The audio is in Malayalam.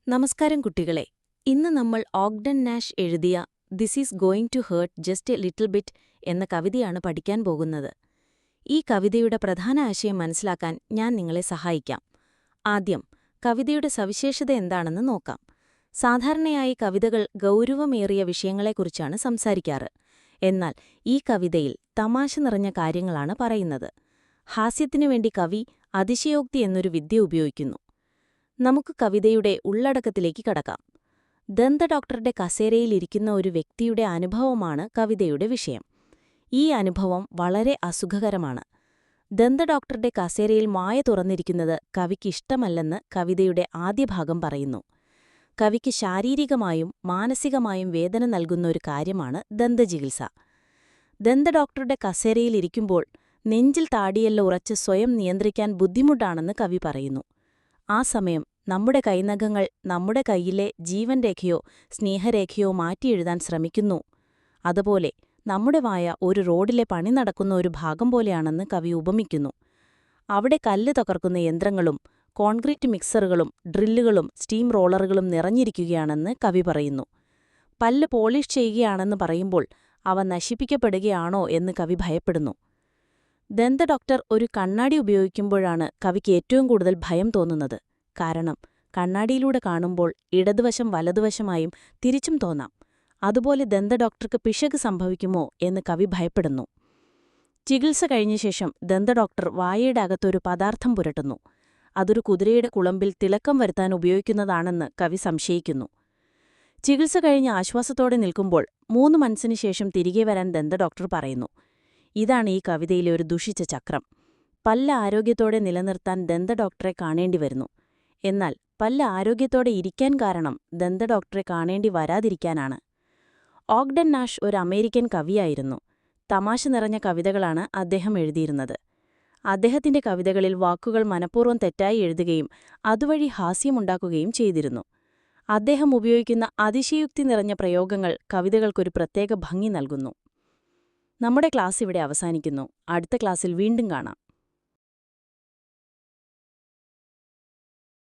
നമസ്കാരം കുട്ടികളെ. ഇന്ന് നമ്മൾ ഓഗ്ഡൻ നാഷ് എഴുതിയ this is going to hurt just a little bit എന്ന കവിതയാണ് പഠിക്കാൻ പോകുന്നത്. ഈ കവിതയുടെ പ്രധാന ആശയം മനസ്സിലാക്കാൻ ഞാൻ നിങ്ങളെ സഹായിക്കാം. ആദ്യം കവിതയുടെ സവിശേഷത എന്താണെന്ന് നോക്കാം. സാധാരണയായി കവിതകൾ ഗൗരവമേറിയ വിഷയങ്ങളെക്കുറിച്ചാണ് സംസാരിക്കാറ്. എന്നാൽ ഈ കവിതയിൽ തമാശ നിറഞ്ഞ കാര്യങ്ങളാണ് പറയുന്നത്. ഹാസ്യത്തിനുവേണ്ടി കവി അതിശയോക്തി എന്നൊരു വിദ്യ ഉപയോഗിക്കുന്നു. നമുക്ക് കവിതയുടെ ഉള്ളടക്കത്തിലേക്ക് കടക്കാം. ദന്തഡോക്ടറുടെ കസേരയിലിരിക്കുന്ന ഒരു വ്യക്തിയുടെ അനുഭവമാണ് കവിതയുടെ വിഷയം. ഈ അനുഭവം വളരെ അസുഖകരമാണ്. ദന്തഡോക്ടറുടെ കസേരയിൽ മായ തുറന്നിരിക്കുന്നത് കവിക്കിഷ്ടമല്ലെന്ന് കവിതയുടെ ആദ്യ ഭാഗം പറയുന്നു. കവിക്ക് ശാരീരികമായും മാനസികമായും വേദന നൽകുന്ന ഒരു കാര്യമാണ് ദന്തചികിത്സ. ദന്തഡോക്ടറുടെ കസേരയിലിരിക്കുമ്പോൾ നെഞ്ചിൽ താടിയെല്ല ഉറച്ച് സ്വയം നിയന്ത്രിക്കാൻ ബുദ്ധിമുട്ടാണെന്ന് കവി പറയുന്നു. ആ സമയം നമ്മുടെ കൈനഖങ്ങൾ നമ്മുടെ കൈയിലെ ജീവൻരേഖയോ സ്നേഹരേഖയോ മാറ്റിയെഴുതാൻ ശ്രമിക്കുന്നു. അതുപോലെ നമ്മുടെ വായ ഒരു റോഡിലെ പണി നടക്കുന്ന ഒരു ഭാഗം പോലെയാണെന്ന് കവി ഉപമിക്കുന്നു. അവിടെ കല്ല് തകർക്കുന്ന യന്ത്രങ്ങളും കോൺക്രീറ്റ് മിക്സറുകളും ഡ്രില്ലുകളും സ്റ്റീം റോളറുകളും നിറഞ്ഞിരിക്കുകയാണെന്ന് കവി പറയുന്നു. പല്ല് പോളിഷ് ചെയ്യുകയാണെന്ന് പറയുമ്പോൾ അവ നശിപ്പിക്കപ്പെടുകയാണോ എന്ന് കവി ഭയപ്പെടുന്നു. ദന്തഡോക്ടർ ഒരു കണ്ണാടി ഉപയോഗിക്കുമ്പോഴാണ് കവിക്ക് ഏറ്റവും കൂടുതൽ ഭയം തോന്നുന്നത്. കാരണം കണ്ണാടിയിലൂടെ കാണുമ്പോൾ ഇടതുവശം വലതുവശമായും തിരിച്ചും തോന്നാം. അതുപോലെ ദന്തഡോക്ടർക്ക് പിശക് സംഭവിക്കുമോ എന്ന് കവി ഭയപ്പെടുന്നു. ചികിത്സ കഴിഞ്ഞ ശേഷം ദന്തഡോക്ടർ വായയുടെ അകത്തൊരു പദാർത്ഥം പുരട്ടുന്നു. അതൊരു കുതിരയുടെ കുളമ്പിൽ തിളക്കം വരുത്താൻ ഉപയോഗിക്കുന്നതാണെന്ന് കവി സംശയിക്കുന്നു. ചികിത്സ കഴിഞ്ഞ് ആശ്വാസത്തോടെ നിൽക്കുമ്പോൾ 3 മന്ത്സിന് ശേഷം തിരികെ വരാൻ ദന്തഡോക്ടർ പറയുന്നു. ഇതാണ് ഈ കവിതയിലെ ഒരു ദുഷിച്ച ചക്രം. പല്ല് ആരോഗ്യത്തോടെ നിലനിർത്താൻ ദന്തഡോക്ടറെ കാണേണ്ടി വരുന്നു. എന്നാൽ പല്ല് ആരോഗ്യത്തോടെ ഇരിക്കാൻ കാരണം ദന്തഡോക്ടറെ കാണേണ്ടി വരാതിരിക്കാനാണ്. ഓഗ്ഡൻ നാഷ് ഒരു അമേരിക്കൻ കവിയായിരുന്നു. തമാശ നിറഞ്ഞ കവിതകളാണ് അദ്ദേഹം എഴുതിയിരുന്നത്. അദ്ദേഹത്തിന്റെ കവിതകളിൽ വാക്കുകൾ മനഃപൂർവ്വം തെറ്റായി എഴുതുകയും അതുവഴി ഹാസ്യമുണ്ടാക്കുകയും ചെയ്തിരുന്നു. അദ്ദേഹം ഉപയോഗിക്കുന്ന അതിശയോക്തി നിറഞ്ഞ പ്രയോഗങ്ങൾ കവിതകൾക്കൊരു പ്രത്യേക ഭംഗി നൽകുന്നു. നമ്മുടെ ക്ലാസ് ഇവിടെ അവസാനിക്കുന്നു. അടുത്ത ക്ലാസ്സിൽ വീണ്ടും കാണാം.